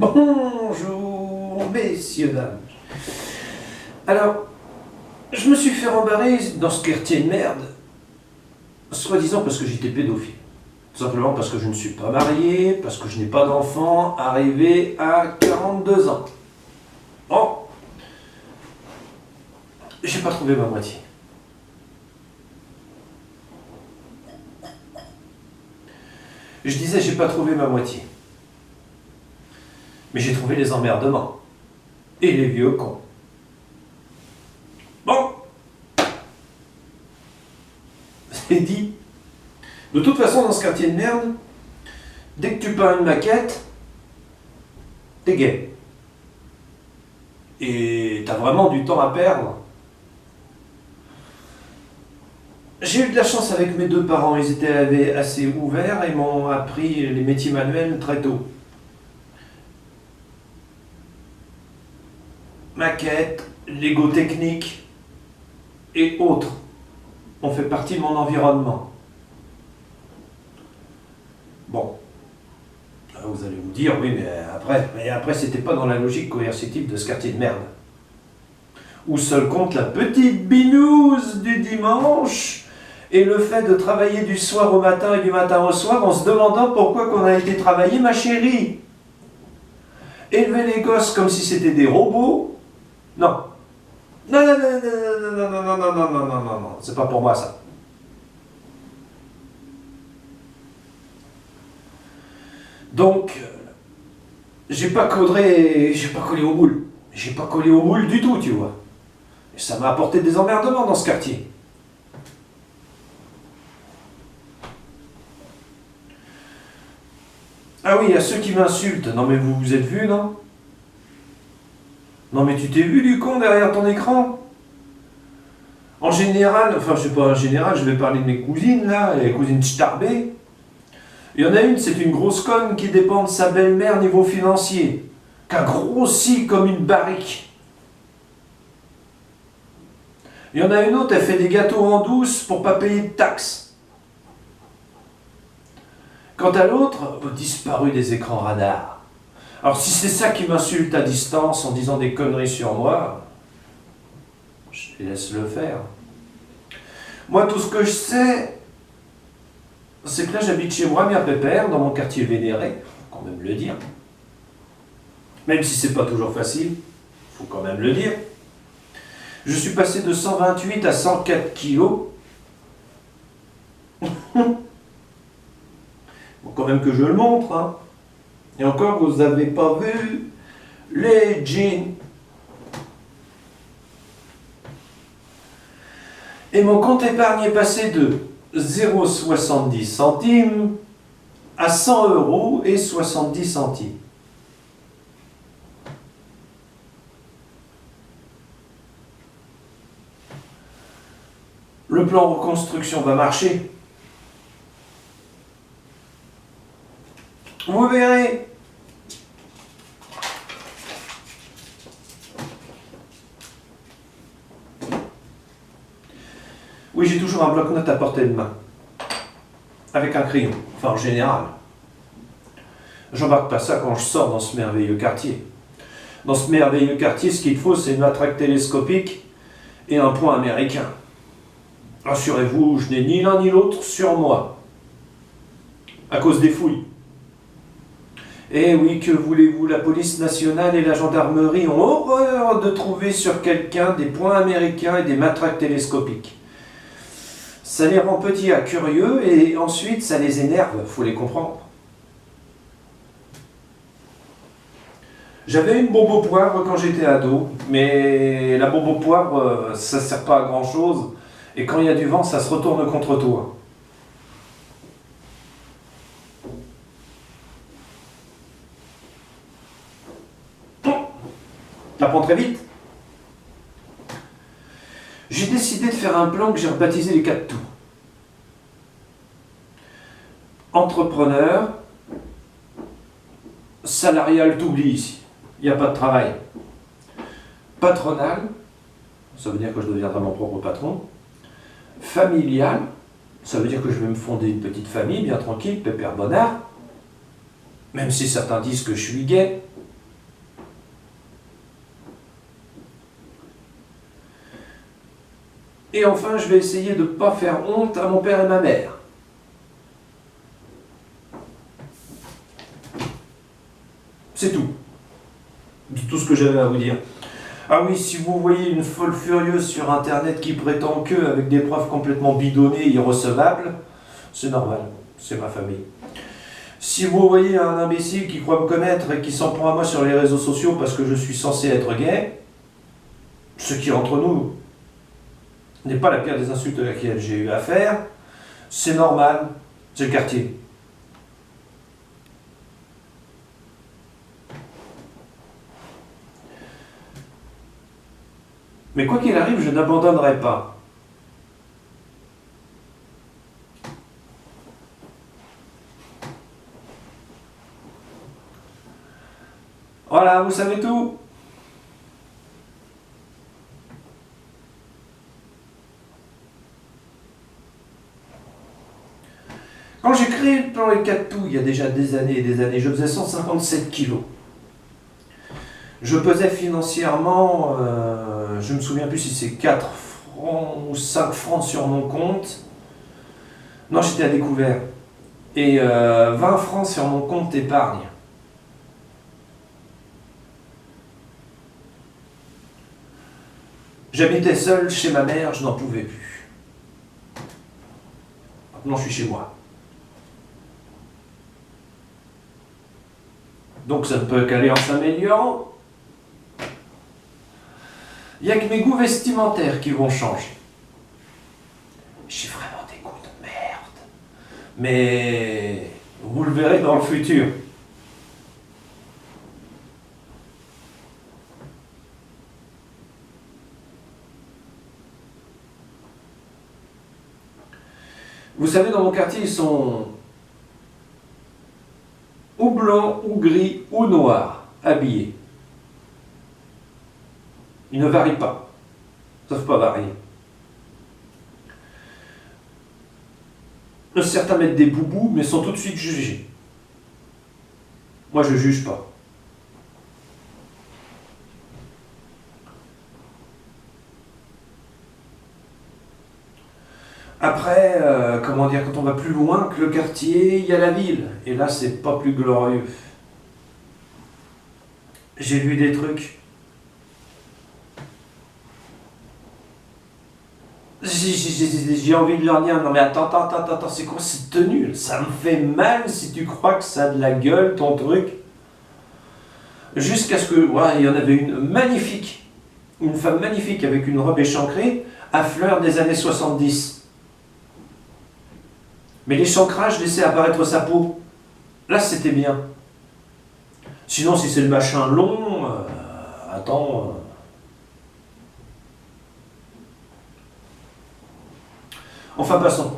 Bonjour, messieurs, dames. Alors, je me suis fait rembarrer dans ce quartier de merde, soi-disant parce que j'étais pédophile. Tout simplement parce que je ne suis pas marié, parce que je n'ai pas d'enfant, arrivé à 42 ans. Bon, j'ai pas trouvé ma moitié. Je disais, j'ai pas trouvé ma moitié. Mais j'ai trouvé les emmerdements. Et les vieux cons. Bon. C'est dit. De toute façon, dans ce quartier de merde, dès que tu peins une maquette, t'es gay. Et t'as vraiment du temps à perdre. J'ai eu de la chance avec mes deux parents, ils étaient assez ouverts et m'ont appris les métiers manuels très tôt. Maquette, Lego technique et autres ont fait partie de mon environnement. Bon, vous allez vous dire, oui, mais après c'était pas dans la logique coercitive de ce quartier de merde. Où seul compte la petite binouse du dimanche et le fait de travailler du soir au matin et du matin au soir en se demandant pourquoi qu'on a été travailler, ma chérie. Élever les gosses comme si c'était des robots. Non. Non, non, non, non, non, non, non, non, non, non, non, non, non, c'est pas pour moi ça. Donc, j'ai pas collé au moule. J'ai pas collé au moule du tout, tu vois. Et ça m'a apporté des emmerdements dans ce quartier. Ah oui, il y a ceux qui m'insultent. Non mais vous vous êtes vus, non? Non mais tu t'es vu du con derrière ton écran? En général, enfin je sais pas en général, je vais parler de mes cousines là, les cousines Starbé. Il y en a une, c'est une grosse conne qui dépend de sa belle-mère niveau financier, qui a grossi comme une barrique. Il y en a une autre, elle fait des gâteaux en douce pour pas payer de taxes. Quant à l'autre, disparu des écrans radars. Alors si c'est ça qui m'insulte à distance en disant des conneries sur moi, je les laisse le faire. Moi, tout ce que je sais, c'est que là, j'habite chez moi, bien pépère, dans mon quartier vénéré, faut quand même le dire. Même si c'est pas toujours facile, faut quand même le dire. Je suis passé de 128 à 104 kilos. Faut quand même que je le montre, hein. Et encore, vous n'avez pas vu les jeans. Et mon compte épargne est passé de 0,70 centimes à 100 € et 70 centimes. Le plan reconstruction va marcher. Vous verrez. Oui, j'ai toujours un bloc-notes à portée de main. Avec un crayon. Enfin, en général. J'embarque pas ça quand je sors dans ce merveilleux quartier. Dans ce merveilleux quartier, ce qu'il faut, c'est une matraque télescopique et un point américain. Rassurez-vous, je n'ai ni l'un ni l'autre sur moi. À cause des fouilles. Eh oui, que voulez-vous, la police nationale et la gendarmerie ont horreur de trouver sur quelqu'un des points américains et des matraques télescopiques. Ça les rend petits à curieux et ensuite ça les énerve, faut les comprendre. J'avais une bombe au poivre quand j'étais ado, mais la bombe au poivre, ça sert pas à grand chose, et quand il y a du vent, ça se retourne contre toi. T'apprends très vite. J'ai décidé de faire un plan que j'ai rebaptisé les 4 tours. Entrepreneur, salarial, t'oublies ici. Il n'y a pas de travail. Patronal, ça veut dire que je deviendrai mon propre patron. Familial, ça veut dire que je vais me fonder une petite famille, bien tranquille, pépère bonnard. Même si certains disent que je suis gay. Et enfin, je vais essayer de ne pas faire honte à mon père et ma mère. C'est tout. C'est tout ce que j'avais à vous dire. Ah oui, si vous voyez une folle furieuse sur Internet qui prétend que, avec des preuves complètement bidonnées, irrecevables, c'est normal, c'est ma famille. Si vous voyez un imbécile qui croit me connaître et qui s'en prend à moi sur les réseaux sociaux parce que je suis censé être gay, ce qui entre nous n'est pas la pire des insultes à laquelle j'ai eu affaire, c'est normal, c'est le quartier. Mais quoi qu'il arrive, je n'abandonnerai pas. Voilà, vous savez tout. Quand j'ai créé le plan Ekatou, il y a déjà des années et des années, je faisais 157 kilos. Je pesais financièrement, je me souviens plus si c'est 4 francs ou 5 francs sur mon compte. Non, j'étais à découvert. Et 20 francs sur mon compte épargne. J'habitais seul chez ma mère, je n'en pouvais plus. Maintenant, je suis chez moi. Donc ça ne peut qu'aller en s'améliorant. Il n'y a que mes goûts vestimentaires qui vont changer. J'ai vraiment des goûts de merde. Mais vous le verrez dans le futur. Vous savez, dans mon quartier, ils sont ou blancs, ou gris, ou noirs, habillés. Ils ne varient pas. Ils ne savent pas varier. Certains mettent des boubous, mais sont tout de suite jugés. Moi, je ne juge pas. Après, comment dire, quand on va plus loin que le quartier, il y a la ville. Et là, c'est pas plus glorieux. J'ai lu des trucs. J'ai envie de leur dire, non mais attends, c'est quoi cette tenue? Ça me fait mal si tu crois que ça a de la gueule, ton truc. Jusqu'à ce que, voilà, il y en avait une magnifique. Une femme magnifique avec une robe échancrée à fleurs des années 70. Mais l'échancrage laissait apparaître sa peau. Là, c'était bien. Sinon, si c'est le machin long, attends... Enfin, passons.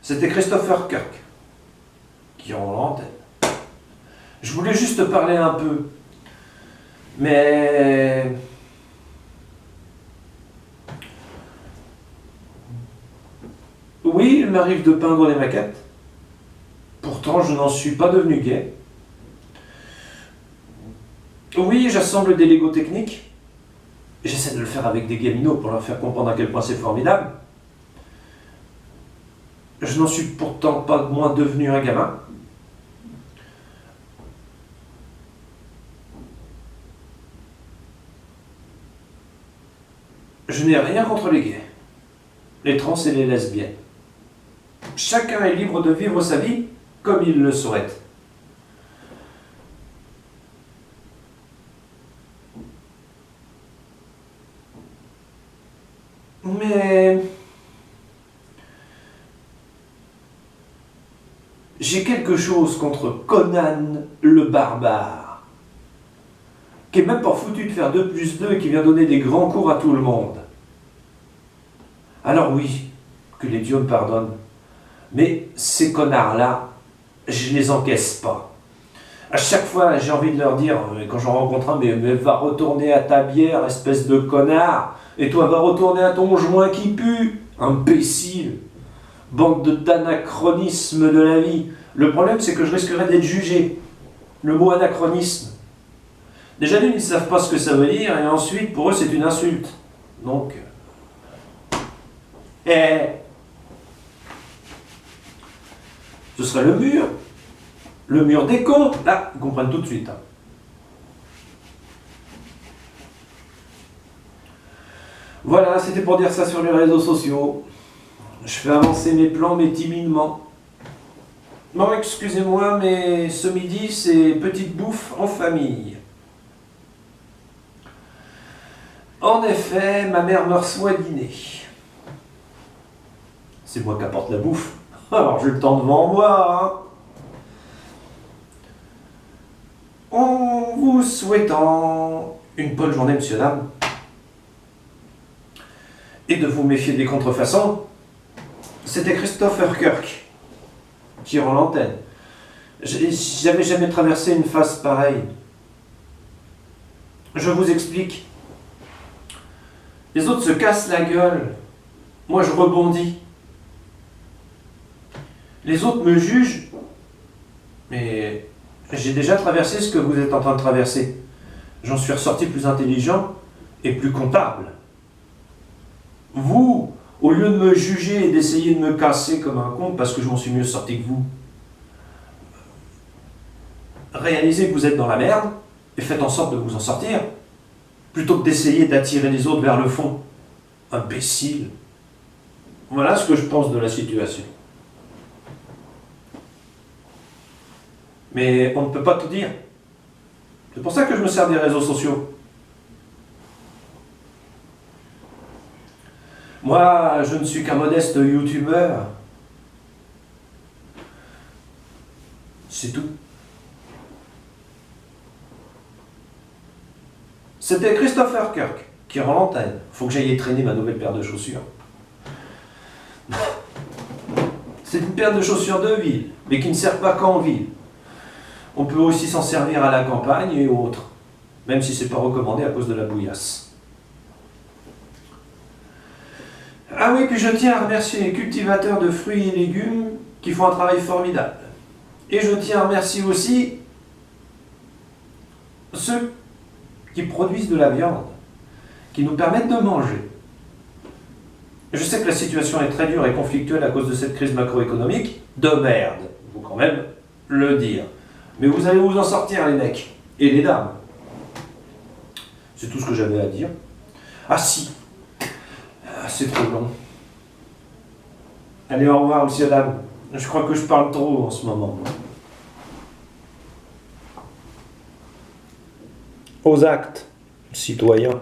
C'était Christopher Kirk qui en l'antenne. Je voulais juste parler un peu. Mais... Oui, il m'arrive de peindre des maquettes. Pourtant, je n'en suis pas devenu gay. Oui, j'assemble des Lego techniques. J'essaie de le faire avec des gaminots pour leur faire comprendre à quel point c'est formidable. Je n'en suis pourtant pas moins devenu un gamin. Je n'ai rien contre les gays, les trans et les lesbiennes. Chacun est libre de vivre sa vie comme il le souhaite. Mais j'ai quelque chose contre Conan le barbare, qui est même pas foutu de faire 2 plus 2 et qui vient donner des grands cours à tout le monde. Alors oui, que les dieux me pardonnent, mais ces connards-là, je les encaisse pas. À chaque fois, j'ai envie de leur dire, quand j'en rencontre un, mais va retourner à ta bière, espèce de connard, et toi va retourner à ton joint qui pue, imbécile, bande d'anachronisme de la vie. Le problème, c'est que je risquerais d'être jugé. Le mot anachronisme, Déjà d'une, ils ne savent pas ce que ça veut dire, et ensuite, pour eux, c'est une insulte. Donc... ce serait le mur. Le mur des cons. Là, ils comprennent tout de suite. Hein. Voilà, c'était pour dire ça sur les réseaux sociaux. Je fais avancer mes plans, mais timidement. Bon, excusez-moi, mais ce midi, c'est petite bouffe en famille. En effet, ma mère me reçoit dîner. C'est moi qui apporte la bouffe. Alors j'ai le temps devant moi. Hein. En vous souhaitant une bonne journée, monsieur, dame. Et de vous méfier des contrefaçons. C'était Christopher Kirk qui rend l'antenne. J'avais jamais traversé une phase pareille. Je vous explique. Les autres se cassent la gueule. Moi, je rebondis. Les autres me jugent. Mais j'ai déjà traversé ce que vous êtes en train de traverser. J'en suis ressorti plus intelligent et plus comptable. Vous, au lieu de me juger et d'essayer de me casser comme un con parce que je m'en suis mieux sorti que vous, réalisez que vous êtes dans la merde et faites en sorte de vous en sortir, plutôt que d'essayer d'attirer les autres vers le fond. Imbécile. Voilà ce que je pense de la situation. Mais on ne peut pas tout dire. C'est pour ça que je me sers des réseaux sociaux. Moi, je ne suis qu'un modeste youtubeur. C'est tout. C'était Christopher Kirk qui rend l'antenne. Faut que j'aille traîner ma nouvelle paire de chaussures. C'est une paire de chaussures de ville, mais qui ne sert pas qu'en ville. On peut aussi s'en servir à la campagne et autres, même si c'est pas recommandé à cause de la bouillasse. Ah oui, puis je tiens à remercier les cultivateurs de fruits et légumes qui font un travail formidable. Et je tiens à remercier aussi ceux qui produisent de la viande, qui nous permettent de manger. Je sais que la situation est très dure et conflictuelle à cause de cette crise macroéconomique de merde, il faut quand même le dire. Mais vous allez vous en sortir, les mecs et les dames. C'est tout ce que j'avais à dire. Ah si, c'est trop long. Allez, au revoir, monsieur, dame. Je crois que je parle trop en ce moment. Aux actes, citoyens.